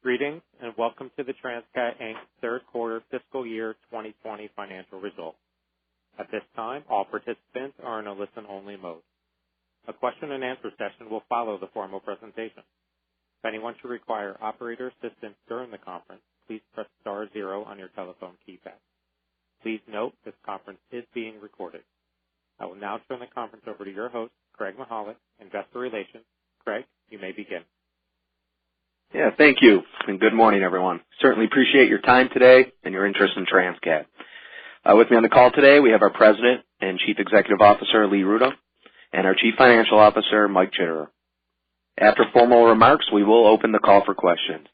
Greetings, and welcome to the Transcat, Inc. third quarter fiscal year 2020 financial results. At this time, all participants are in a listen-only mode. A question-and-answer session will follow the formal presentation. If anyone should require operator assistance during the conference, please press star zero on your telephone keypad. Please note this conference is being recorded. I will now turn the conference over to your host, Craig Mahalik, Investor Relations. Craig, you may begin. Yeah, thank you, and good morning, everyone. Certainly appreciate your time today and your interest in Transcat. With me on the call today, we have our President and Chief Executive Officer, Lee Rudow, and our Chief Financial Officer, Mike Chitterer. After formal remarks, we will open the call for questions.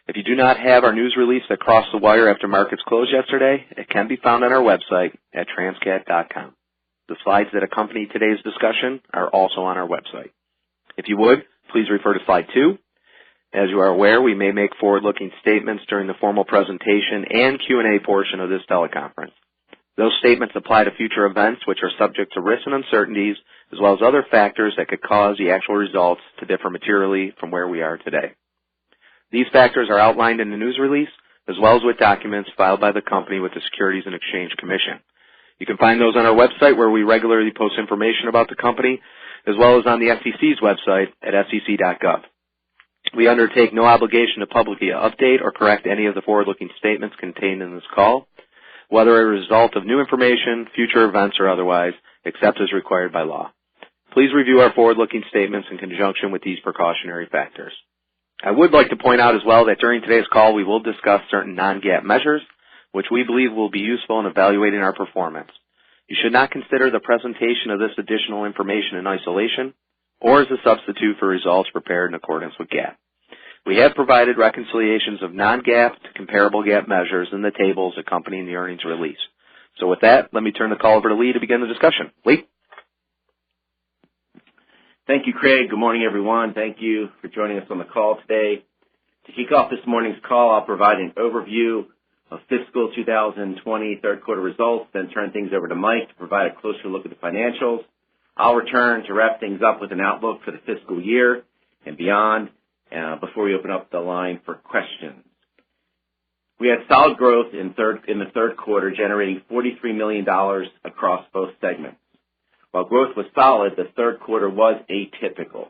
If you do not have our news release that crossed the wire after markets closed yesterday, it can be found on our website at transcat.com. The slides that accompany today's discussion are also on our website. If you would, please refer to slide 2. As you are aware, we may make forward-looking statements during the formal presentation and Q&A portion of this teleconference. Those statements apply to future events which are subject to risks and uncertainties, as well as other factors that could cause the actual results to differ materially from where we are today. These factors are outlined in the news release, as well as with documents filed by the company with the Securities and Exchange Commission. You can find those on our website, where we regularly post information about the company, as well as on the SEC's website at sec.gov. We undertake no obligation to publicly update or correct any of the forward-looking statements contained in this call, whether a result of new information, future events, or otherwise, except as required by law. Please review our forward-looking statements in conjunction with these precautionary factors. I would like to point out as well that during today's call we will discuss certain non-GAAP measures, which we believe will be useful in evaluating our performance. You should not consider the presentation of this additional information in isolation or as a substitute for results prepared in accordance with GAAP. We have provided reconciliations of non-GAAP to comparable GAAP measures in the tables accompanying the earnings release. So with that, let me turn the call over to Lee to begin the discussion. Lee? Thank you, Craig. Good morning, everyone. Thank you for joining us on the call today. To kick off this morning's call, I'll provide an overview of fiscal 2020 third quarter results, then turn things over to Mike to provide a closer look at the financials. I'll return to wrap things up with an outlook for the fiscal year and beyond before we open up the line for questions. We had solid growth in the third quarter, generating $43 million across both segments. While growth was solid, the third quarter was atypical.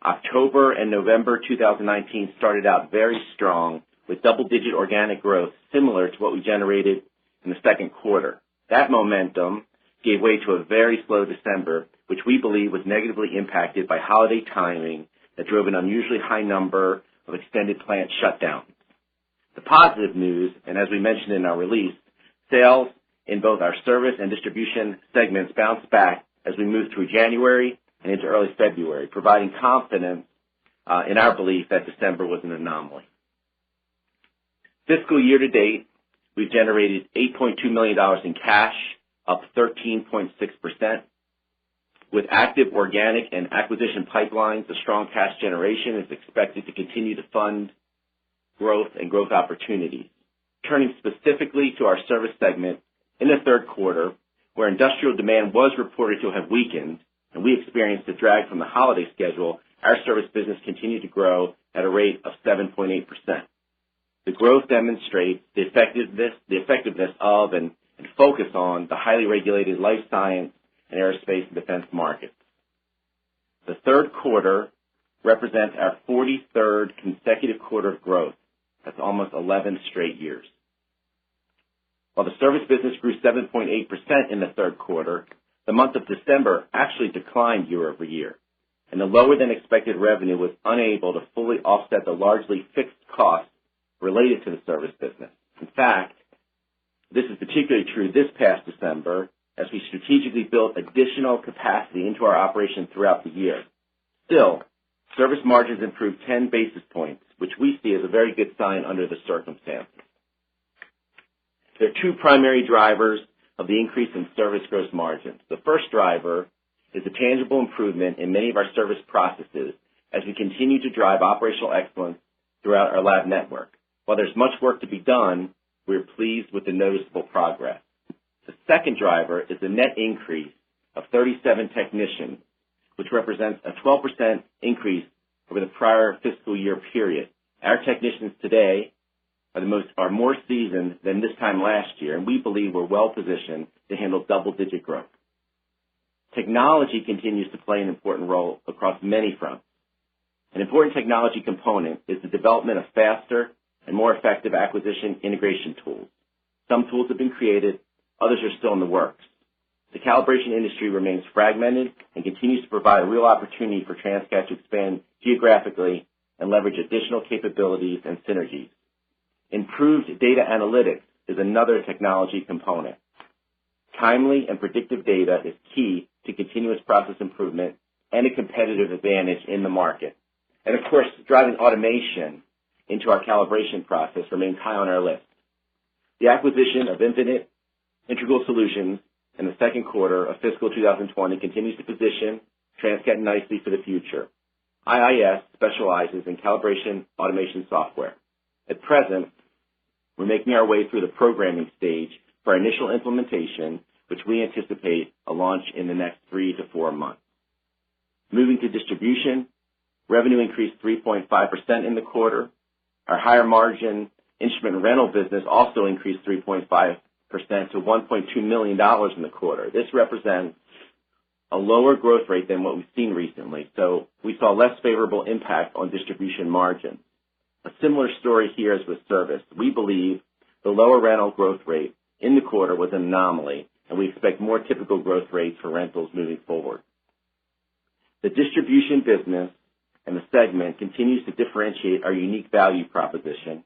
October and November 2019 started out very strong with double-digit organic growth similar to what we generated in the second quarter. That momentum gave way to a very slow December, which we believe was negatively impacted by holiday timing that drove an unusually high number of extended plant shutdowns. The positive news, and as we mentioned in our release, sales in both our service and distribution segments bounced back as we moved through January and into early February, providing confidence in our belief that December was an anomaly. Fiscal year to date, we've generated $8.2 million in cash, up 13.6%. With active organic and acquisition pipelines, the strong cash generation is expected to continue to fund growth and growth opportunities. Turning specifically to our service segment, in the third quarter, where industrial demand was reported to have weakened and we experienced a drag from the holiday schedule, our service business continued to grow at a rate of 7.8%. The growth demonstrates the effectiveness of and focus on the highly regulated life science and aerospace and defense markets. The third quarter represents our 43rd consecutive quarter of growth. That's almost 11 straight years. While the service business grew 7.8% in the third quarter, the month of December actually declined year over year, and the lower-than-expected revenue was unable to fully offset the largely fixed costs related to the service business. In fact, this is particularly true this past December, as we strategically built additional capacity into our operation throughout the year. Still, service margins improved 10 basis points, which we see as a very good sign under the circumstances. There are two primary drivers of the increase in service gross margins. The first driver is a tangible improvement in many of our service processes as we continue to drive operational excellence throughout our lab network. While there's much work to be done, we're pleased with the noticeable progress. The second driver is the net increase of 37 technicians, which represents a 12% increase over the prior fiscal year period. Our technicians today are more seasoned than this time last year, and we believe we're well positioned to handle double-digit growth. Technology continues to play an important role across many fronts. An important technology component is the development of faster and more effective acquisition integration tools. Some tools have been created, others are still in the works. The calibration industry remains fragmented and continues to provide a real opportunity for Transcat to expand geographically and leverage additional capabilities and synergies. Improved data analytics is another technology component. Timely and predictive data is key to continuous process improvement and a competitive advantage in the market. And of course, driving automation into our calibration process remains high on our list. The acquisition of Infinite Integral Solutions in the second quarter of fiscal 2020 continues to position Transcat nicely for the future. IIS specializes in calibration automation software. At present, we're making our way through the programming stage for our initial implementation, which we anticipate a launch in the next 3 to 4 months. Moving to distribution, revenue increased 3.5% in the quarter. Our higher margin instrument rental business also increased 3.5% to $1.2 million in the quarter. This represents a lower growth rate than what we've seen recently, so we saw less favorable impact on distribution margins. A similar story here as with service. We believe the lower rental growth rate in the quarter was an anomaly, and we expect more typical growth rates for rentals moving forward. The distribution business and the segment continues to differentiate our unique value proposition,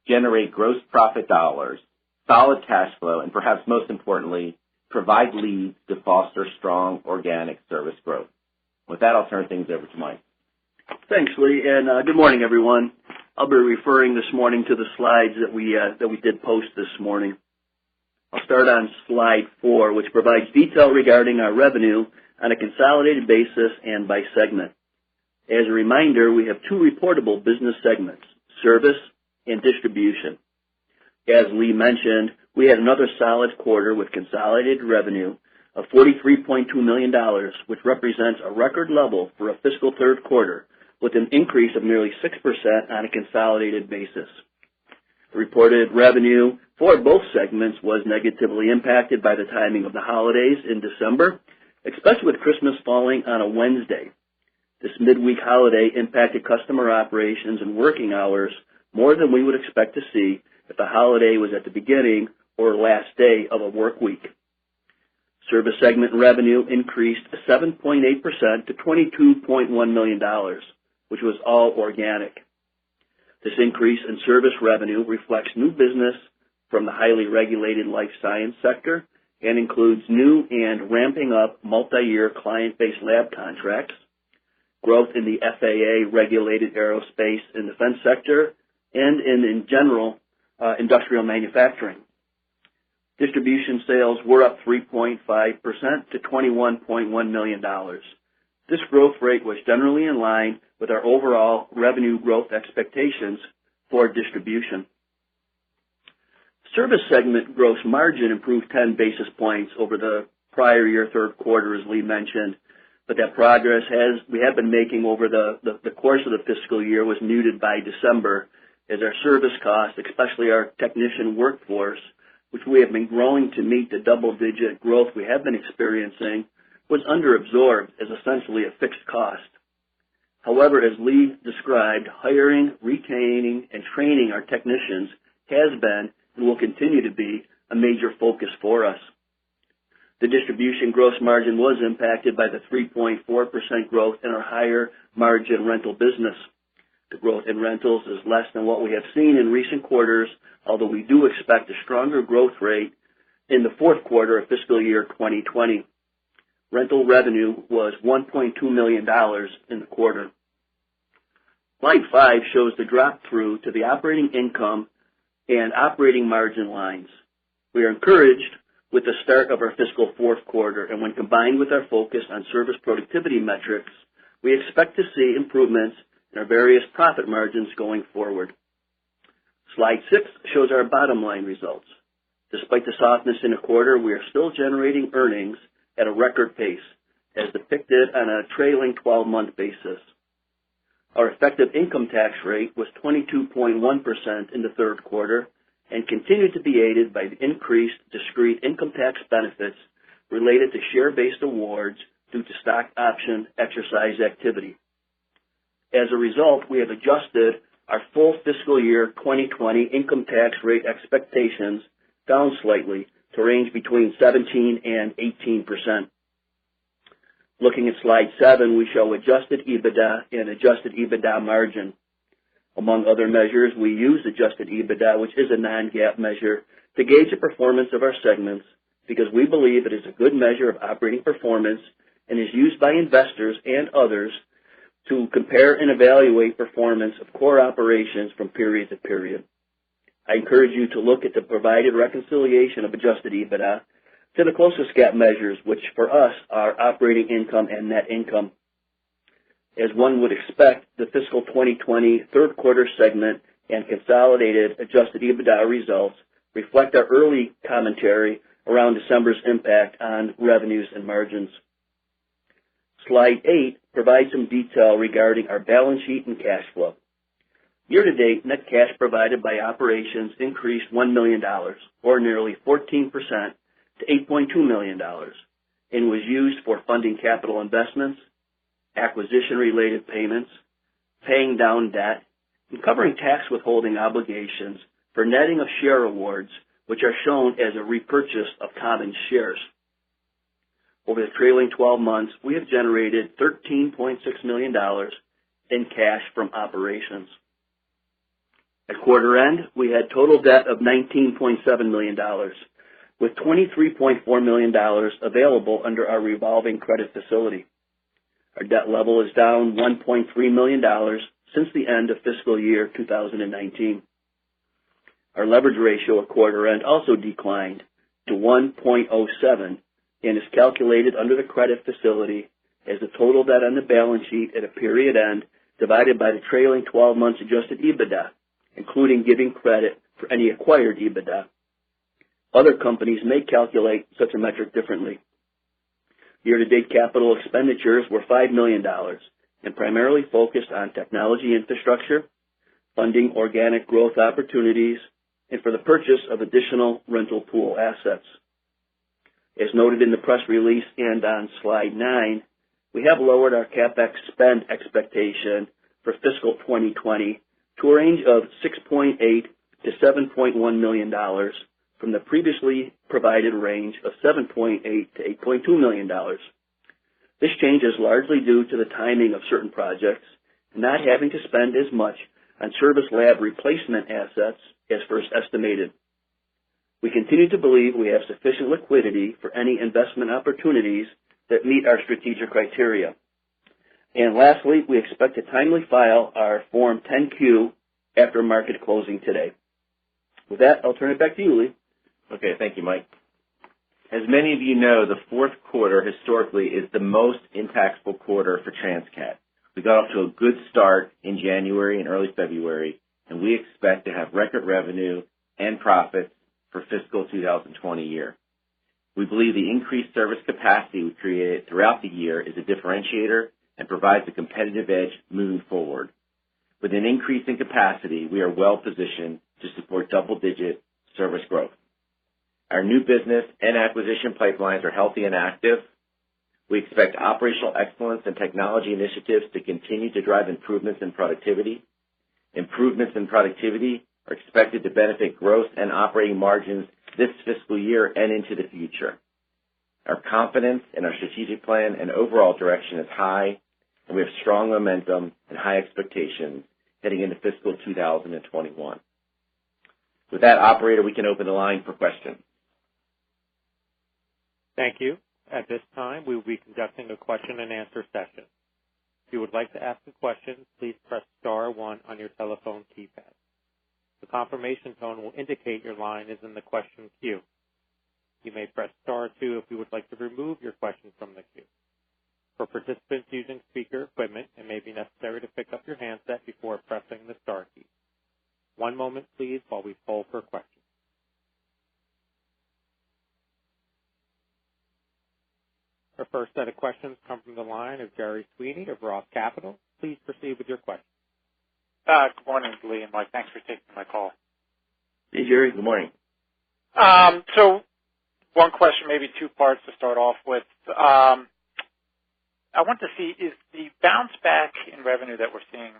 generate gross profit dollars, solid cash flow, and perhaps most importantly, provide leads to foster strong organic service growth. With that, I'll turn things over to Mike. Thanks, Lee, and good morning, everyone. I'll be referring this morning to the slides that we did post this morning. I'll start on slide 4, which provides detail regarding our revenue on a consolidated basis and by segment. As a reminder, we have 2 reportable business segments, service and distribution. As Lee mentioned, we had another solid quarter with consolidated revenue of $43.2 million, which represents a record level for a fiscal third quarter, with an increase of nearly 6% on a consolidated basis. The reported revenue for both segments was negatively impacted by the timing of the holidays in December, especially with Christmas falling on a Wednesday. This midweek holiday impacted customer operations and working hours more than we would expect to see if the holiday was at the beginning or last day of a work week. Service segment revenue increased 7.8% to $22.1 million, which was all organic. This increase in service revenue reflects new business from the highly regulated life science sector and includes new and ramping up multi-year client-based lab contracts, growth in the FAA-regulated aerospace and defense sector, and in general industrial manufacturing. Distribution sales were up 3.5% to $21.1 million. This growth rate was generally in line with our overall revenue growth expectations for distribution. Service segment gross margin improved 10 basis points over the prior year third quarter, as Lee mentioned, but that progress we have been making over the course of the fiscal year was muted by December, as our service costs, especially our technician workforce, which we have been growing to meet the double-digit growth we have been experiencing, was underabsorbed as essentially a fixed cost. However, as Lee described, hiring, retaining, and training our technicians has been and will continue to be a major focus for us. The distribution gross margin was impacted by the 3.4% growth in our higher margin rental business. The growth in rentals is less than what we have seen in recent quarters, although we do expect a stronger growth rate in the fourth quarter of fiscal year 2020. Rental revenue was $1.2 million in the quarter. Slide 5 shows the drop through to the operating income and operating margin lines. We are encouraged with the start of our fiscal fourth quarter, and when combined with our focus on service productivity metrics, we expect to see improvements in our various profit margins going forward. Slide 6 shows our bottom line results. Despite the softness in a quarter, we are still generating earnings at a record pace, as depicted on a trailing 12-month basis. Our effective income tax rate was 22.1% in the third quarter and continued to be aided by the increased discrete income tax benefits related to share-based awards due to stock option exercise activity. As a result, we have adjusted our full fiscal year 2020 income tax rate expectations down slightly to range between 17 and 18%. Looking at slide 7, we show adjusted EBITDA and adjusted EBITDA margin. Among other measures, we use adjusted EBITDA, which is a non-GAAP measure, to gauge the performance of our segments because we believe it is a good measure of operating performance and is used by investors and others to compare and evaluate performance of core operations from period to period. I encourage you to look at the provided reconciliation of adjusted EBITDA to the closest GAAP measures, which for us are operating income and net income. As one would expect, the fiscal 2020 third quarter segment and consolidated adjusted EBITDA results reflect our early commentary around December's impact on revenues and margins. Slide 8 provides some detail regarding our balance sheet and cash flow. Year-to-date, net cash provided by operations increased $1 million, or nearly 14%, to $8.2 million, and was used for funding capital investments, acquisition-related payments, paying down debt, and covering tax withholding obligations for netting of share awards, which are shown as a repurchase of common shares. Over the trailing 12 months, we have generated $13.6 million in cash from operations. At quarter end, we had total debt of $19.7 million, with $23.4 million available under our revolving credit facility. Our debt level is down $1.3 million since the end of fiscal year 2019. Our leverage ratio at quarter end also declined to 1.07 and is calculated under the credit facility as the total debt on the balance sheet at a period end divided by the trailing 12 months adjusted EBITDA, including giving credit for any acquired EBITDA. Other companies may calculate such a metric differently. Year-to-date capital expenditures were $5 million and primarily focused on technology infrastructure, funding organic growth opportunities, and for the purchase of additional rental pool assets. As noted in the press release and on slide 9, we have lowered our CapEx spend expectation for fiscal 2020 to a range of $6.8 to $7.1 million from the previously provided range of $7.8 to $8.2 million. This change is largely due to the timing of certain projects and not having to spend as much on service lab replacement assets as first estimated. We continue to believe we have sufficient liquidity for any investment opportunities that meet our strategic criteria. And lastly, we expect to timely file our Form 10-Q after market closing today. With that, I'll turn it back to you, Lee. Okay, thank you, Mike. As many of you know, the fourth quarter historically is the most impactful quarter for Transcat. We got off to a good start in January and early February, and we expect to have record revenue and profits for fiscal 2020 year. We believe the increased service capacity we created throughout the year is a differentiator and provides a competitive edge moving forward. With an increase in capacity, we are well positioned to support double-digit service growth. Our new business and acquisition pipelines are healthy and active. We expect operational excellence and technology initiatives to continue to drive improvements in productivity. Improvements in productivity are expected to benefit growth and operating margins this fiscal year and into the future. Our confidence in our strategic plan and overall direction is high, and we have strong momentum and high expectations heading into fiscal 2021. With that, operator, we can open the line for questions. Thank you. At this time, we will be conducting a question-and-answer session. If you would like to ask a question, please press star 1 on your telephone keypad. The confirmation tone will indicate your line is in the question queue. You may press star 2 if you would like to remove your question from the queue. For participants using speaker equipment, it may be necessary to pick up your handset before pressing the star key. One moment, please, while we poll for questions. Our first set of questions come from the line of Jerry Sweeney of Roth Capital. Please proceed with your question. Good morning, Lee and Mike. Thanks for taking my call. Hey, Jerry. Good morning. So one question, maybe two parts to start off with. I want to see, is the bounce back in revenue that we're seeing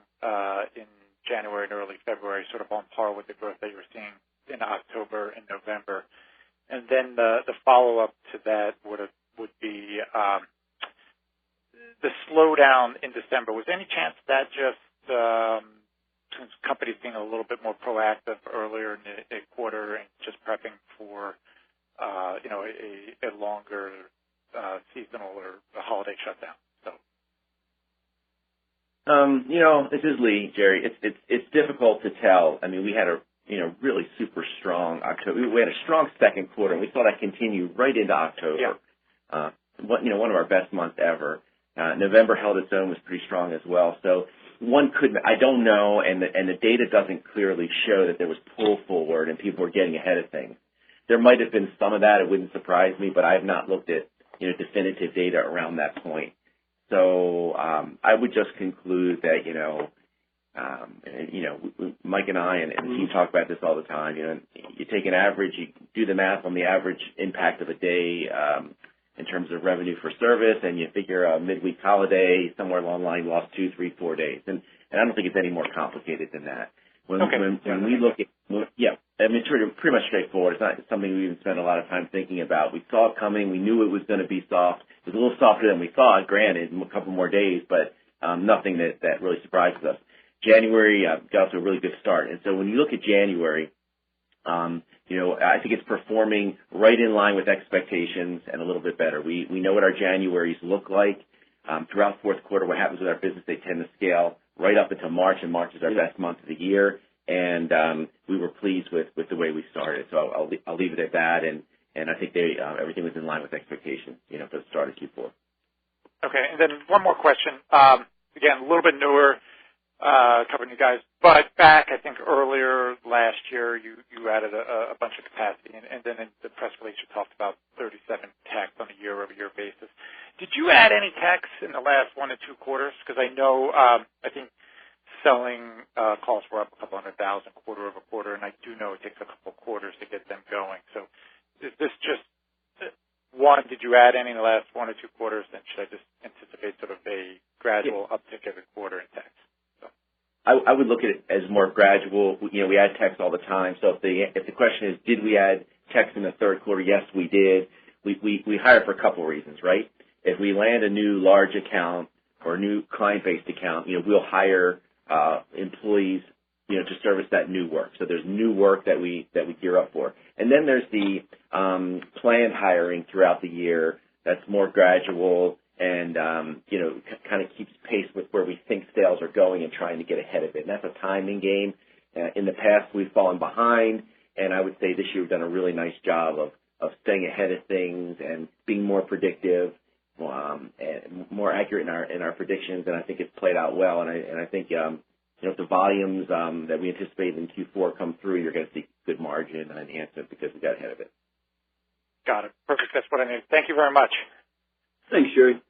in January and early February sort of on par with the growth that you were seeing in October and November? And then the follow-up to that would be the slowdown in December. Was there any chance that just since companies being a little bit more proactive earlier in the quarter and just prepping for a longer seasonal or a holiday shutdown? So, this is Lee, Jerry. It's difficult to tell. I mean, we had a really super strong October. We had a strong second quarter, and we saw that continue right into October. Yeah. One of our best months ever. November held its own, was pretty strong as well. So one couldn't, I don't know, and the data doesn't clearly show that there was pull forward and people were getting ahead of things. There might have been some of that. It wouldn't surprise me, but I have not looked at definitive data around that point. So I would just conclude that Mike and I and the team talk about this all the time. You take an average, you do the math on the average impact of a day in terms of revenue for service, and you figure a midweek holiday somewhere along the line lost 2, 3, 4 days, and I don't think it's any more complicated than that. When we look at it's pretty much straightforward. It's not something we even spend a lot of time thinking about. We saw it coming. We knew it was going to be soft. It was a little softer than we thought, granted, a couple more days, but nothing that really surprises us. January got off to a really good start. And so when you look at January, I think it's performing right in line with expectations and a little bit better. We know what our Januaries look like. Throughout fourth quarter, what happens with our business, they tend to scale right up until March, and March is our best month of the year. And we were pleased with the way we started. So I'll leave it at that. And I think everything was in line with expectations, for the start of Q4. Okay. And then one more question. Again, a little bit newer, covering you guys, but back, I think, earlier last year, you added a bunch of capacity, and then in the press release, you talked about 37 techs on a year-over-year basis. Did you add any techs in the last 1 to 2 quarters? Because I know, I think selling calls were up a couple $100,000 quarter-over-quarter, and I do know it takes a couple quarters to get them going. So is this just one, did you add any in the last 1 or 2 quarters, and should I just anticipate sort of a gradual uptick every quarter in techs? I would look at it as more gradual. We add techs all the time. So if the question is, did we add techs in the third quarter? Yes, we did. We hire for a couple of reasons, right? If we land a new large account or a new client-based account, we'll hire employees, to service that new work. So there's new work that we gear up for. And then there's the planned hiring throughout the year that's more gradual and, kind of keeps pace with where we think sales are going and trying to get ahead of it. And that's a timing game. In the past, we've fallen behind, and I would say this year we've done a really nice job of staying ahead of things and being more predictive, and more accurate in our predictions, and I think it's played out well. And I think, if the volumes that we anticipate in Q4 come through, you're going to see good margin and enhancement because we got ahead of it. Got it. Perfect. That's what I need. Thank you very much. Thanks, Jerry.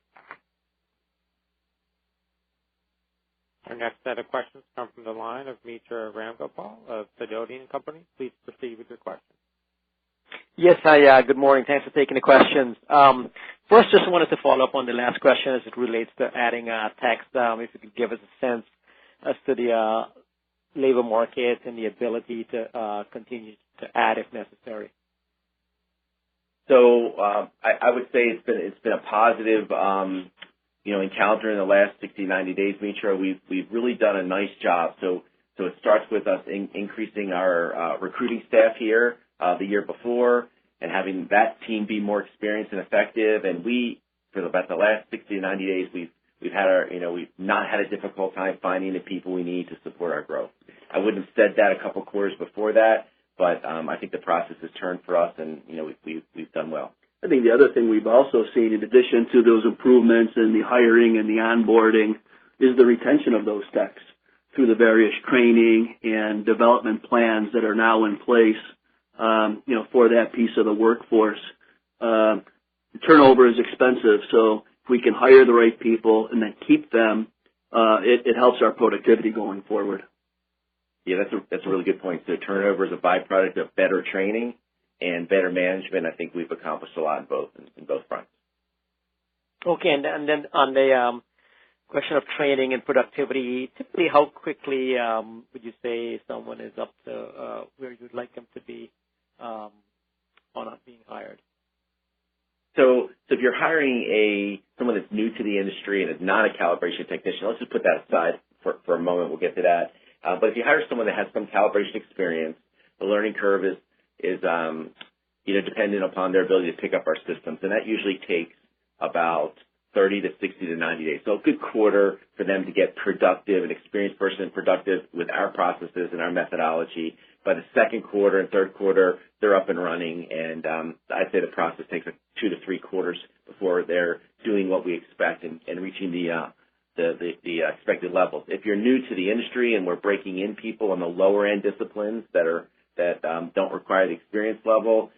Our next set of questions come from the line of Mitra Ramgopal of Sidoti & Company. Please proceed with your question. Yes, hi. Good morning. Thanks for taking the questions. First, just wanted to follow up on the last question as it relates to adding techs. If you could give us a sense as to the labor market and the ability to continue to add if necessary. So I would say it's been a positive encounter in the last 60, 90 days, Mitra. We've really done a nice job. So it starts with us increasing our recruiting staff here the year before and having that team be more experienced and effective. And for about the last 60 to 90 days, we've not had a difficult time finding the people we need to support our growth. I wouldn't have said that a couple quarters before that, but I think the process has turned for us, and we've done well. I think the other thing we've also seen, in addition to those improvements in the hiring and the onboarding, is the retention of those techs through the various training and development plans that are now in place, for that piece of the workforce. Turnover is expensive, so if we can hire the right people and then keep them, it helps our productivity going forward. Yeah, that's a really good point. So turnover is a byproduct of better training and better management. I think we've accomplished a lot in both fronts. Okay, and then on the question of training and productivity, typically how quickly would you say someone is up to where you'd like them to be on being hired? So if you're hiring someone that's new to the industry and is not a calibration technician, let's just put that aside for a moment. We'll get to that. But if you hire someone that has some calibration experience, the learning curve is dependent upon their ability to pick up our systems, and that usually takes about 30 to 60 to 90 days. So a good quarter for them to get productive, an experienced person productive with our processes and our methodology. By the second quarter and third quarter, they're up and running, and I'd say the process takes 2 to 3 quarters before they're doing what we expect and reaching the expected levels. If you're new to the industry and we're breaking in people on the lower end disciplines that don't require the experience level,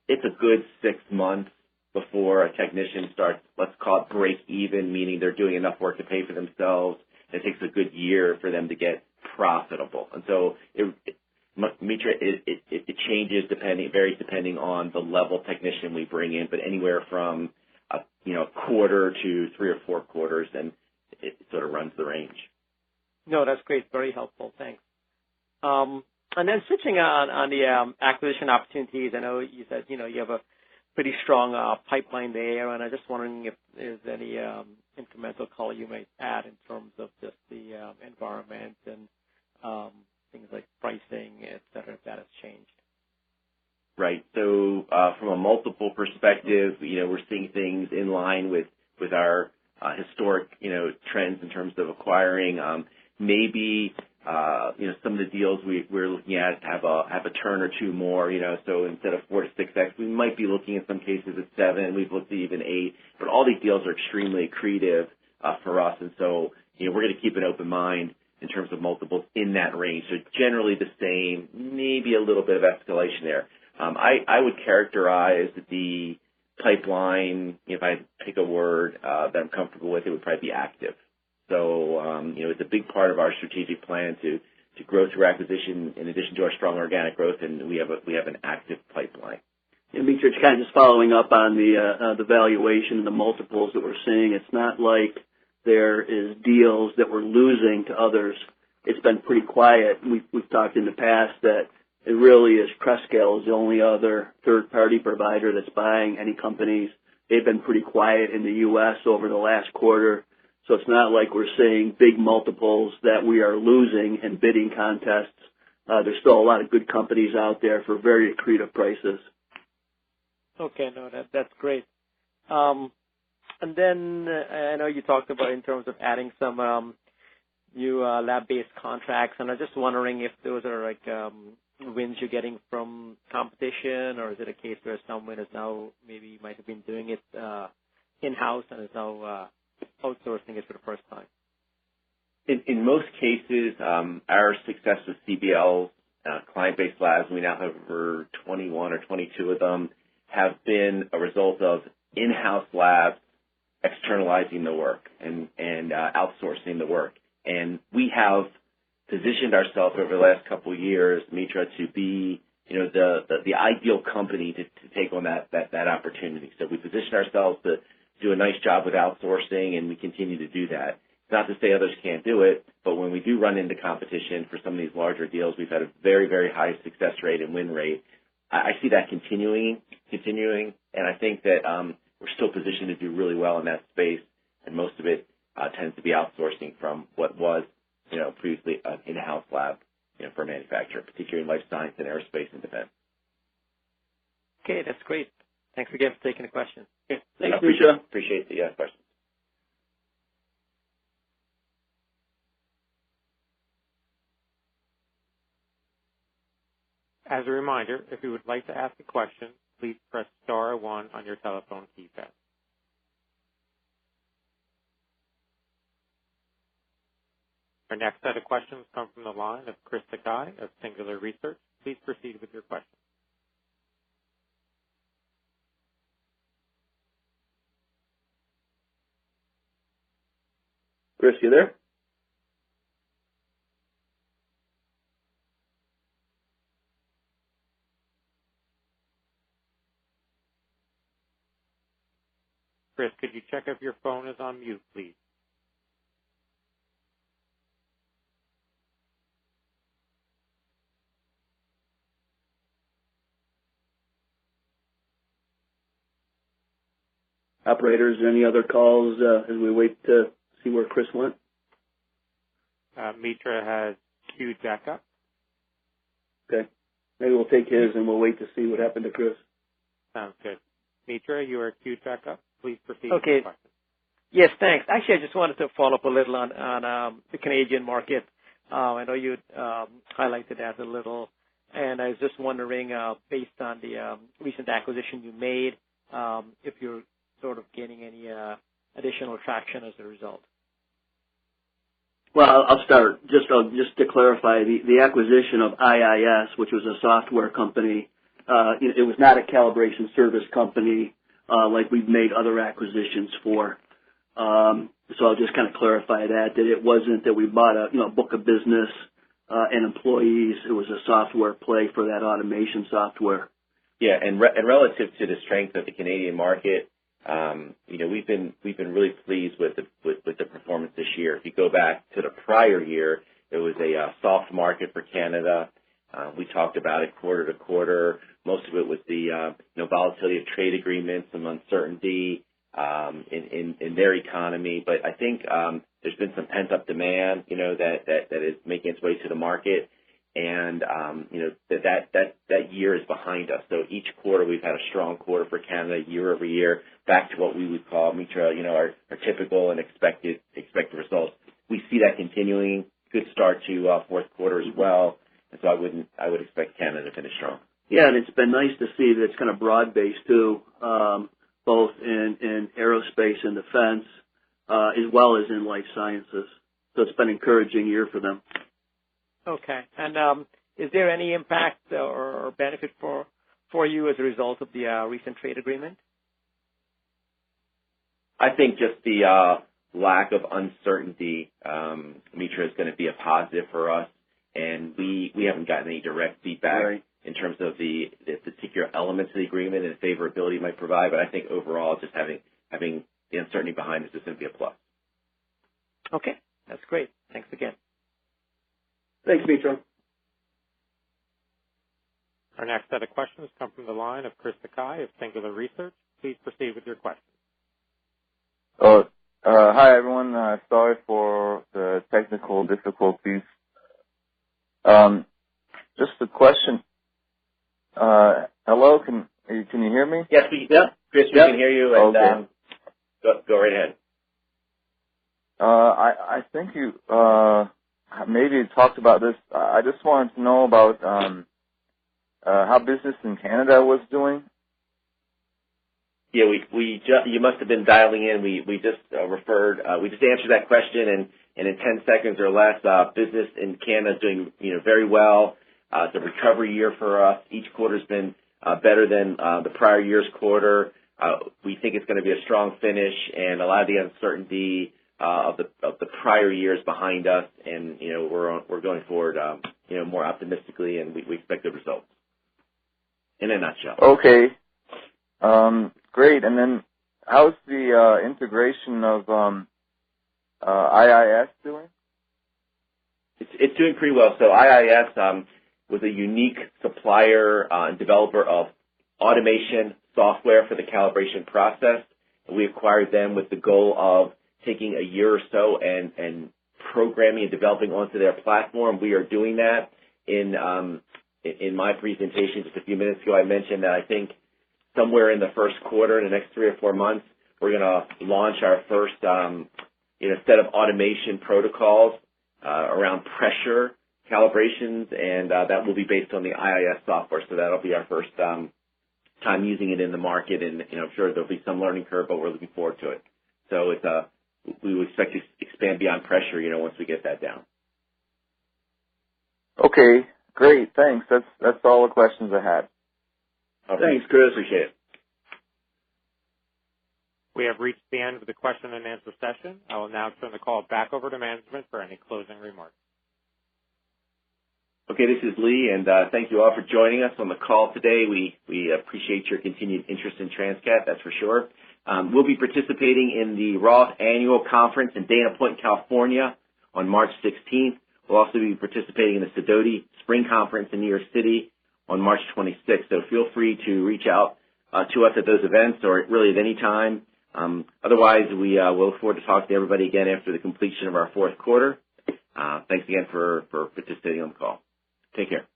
it's a good 6 months before a technician starts, let's call it break even, meaning they're doing enough work to pay for themselves. It takes a good year for them to get profitable. And so Mitra, it changes varies depending on the level technician we bring in, but anywhere from a quarter to 3 or 4 quarters, and it sort of runs the range. No, that's great. Very helpful. Thanks. And then switching on the acquisition opportunities, I know you said, you have a pretty strong pipeline there, and I'm just wondering if there's any incremental color you might add in terms of just the environment and things like pricing, et cetera, if that has changed. Right. So from a multiple perspective, we're seeing things in line with our historic, trends in terms of acquiring. Maybe some of the deals we're looking at have a turn or two more. So instead of 4 to 6x, we might be looking in some cases at 7. We've looked at even 8. But all these deals are extremely accretive for us, and so we're going to keep an open mind in terms of multiples in that range. So generally the same, maybe a little bit of escalation there. I would characterize the pipeline, if I pick a word that I'm comfortable with, it would probably be active. So, it's a big part of our strategic plan to grow through acquisition in addition to our strong organic growth, and we have an active pipeline. Yeah, Mitra, kind of just following up on the valuation and the multiples that we're seeing. It's not like there is deals that we're losing to others. It's been pretty quiet. We've talked in the past that it really is Transcat is the only other third-party provider that's buying any companies. They've been pretty quiet in the U.S. over the last quarter. So it's not like we're seeing big multiples that we are losing in bidding contests. There's still a lot of good companies out there for very accretive prices. Okay, no, that's great. And then I know you talked about in terms of adding some new lab-based contracts, and I'm just wondering if those are like wins you're getting from competition, or is it a case where someone is now maybe might have been doing it in-house and is now outsourcing it for the first time? In most cases, our success with CBL's client-based labs, we now have over 21 or 22 of them, have been a result of in-house labs externalizing the work and outsourcing the work. And we have positioned ourselves over the last couple of years, Mitra, to be the ideal company to take on that opportunity. So we position ourselves to do a nice job with outsourcing, and we continue to do that. It's not to say others can't do it, but when we do run into competition for some of these larger deals, we've had a very, very high success rate and win rate. I see that continuing, and I think that we're still positioned to do really well in that space, and most of it tends to be outsourcing from what was, previously an in-house lab, for a manufacturer, particularly in life science and aerospace and defense. Okay, that's great. Thanks again for taking the question. Yeah, thanks, Mitra. Appreciate the questions. As a reminder, if you would like to ask a question, please press star 1 on your telephone keypad. Our next set of questions come from the line of Chris Sakai of Singular Research. Please proceed with your question. Chris, you there? Chris, could you check if your phone is on mute, please? Operators, any other calls as we wait to see where Chris went? Mitra has queued back up. Okay. Maybe we'll take his and we'll wait to see what happened to Chris. Sounds good. Mitra, you are queued back up. Please proceed Okay. with the question. Yes, thanks. Actually, I just wanted to follow up a little on the Canadian market. I know you highlighted that a little, and I was just wondering, based on the recent acquisition you made, if you're sort of gaining any additional traction as a result. Well, I'll start. Just to clarify, the acquisition of IIS, which was a software company, it was not a calibration service company like we've made other acquisitions for. So I'll just kind of clarify that it wasn't that we bought a book of business and employees. It was a software play for that automation software. Yeah, and relative to the strength of the Canadian market, we've been really pleased with the performance this year. If you go back to the prior year, it was a soft market for Canada. We talked about it quarter to quarter. Most of it was the volatility of trade agreements, some uncertainty in their economy. But I think there's been some pent up demand, that is making its way to the market. And, that year is behind us. So each quarter we've had a strong quarter for Canada year over year, back to what we would call, Mitra, our typical and expected results. We see that continuing. Good start to fourth quarter as well. And so I would expect Canada to finish strong. Yeah, and it's been nice to see that it's kind of broad-based too, both in aerospace and defense, as well as in life sciences. So it's been an encouraging year for them. Okay. And is there any impact or benefit for you as a result of the recent trade agreement? I think just the lack of uncertainty, Mitra, is going to be a positive for us. And we haven't gotten any direct feedback in terms of the particular elements of the agreement and the favorability it might provide. But I think overall, just having the uncertainty behind us is going to be a plus. Okay. That's great. Thanks again. Thanks, Mitra. Our next set of questions come from the line of Chris Sakai of Singular Research. Please proceed with your question. Hi, everyone. Sorry for the technical difficulties. Just a question. Hello, can you hear me? Yes, Chris, we can hear you. And, okay. Go right ahead. I think you maybe talked about this. I just wanted to know about how business in Canada was doing. Yeah, you must have been dialing in. We just we just answered that question, and in 10 seconds or less, business in Canada is doing very well. It's a recovery year for us. Each quarter's been better than the prior year's quarter. We think it's going to be a strong finish, and a lot of the uncertainty of the prior years behind us, and we're going forward more optimistically, and we expect good results. In a nutshell. Okay. Great. And then, how's the integration of IIS doing? It's doing pretty well. So IIS was a unique supplier and developer of automation software for the calibration process. We acquired them with the goal of taking a year or so and programming and developing onto their platform. We are doing that. In my presentation just a few minutes ago, I mentioned that I think somewhere in the first quarter, in the next 3 or 4 months, we're going to launch our first set of automation protocols around pressure calibrations, and that will be based on the IIS software. So that'll be our first time using it in the market, and I'm sure there'll be some learning curve, but we're looking forward to it. So we would expect to expand beyond pressure, once we get that down. Okay, great. Thanks. That's all the questions I had. Okay. Thanks, Chris. Appreciate it. We have reached the end of the question and answer session. I will now turn the call back over to management for any closing remarks. Okay, this is Lee, and thank you all for joining us on the call today. We appreciate your continued interest in Transcat, that's for sure. We'll be participating in the Roth Annual Conference in Dana Point, California on March 16th. We'll also be participating in the Sidoti Spring Conference in New York City on March 26th. So feel free to reach out to us at those events or really at any time. Otherwise, we'll look forward to talking to everybody again after the completion of our fourth quarter. Thanks again for participating on the call. Take care.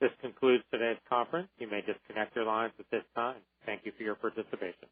This concludes today's conference. You may disconnect your lines at this time. Thank you for your participation.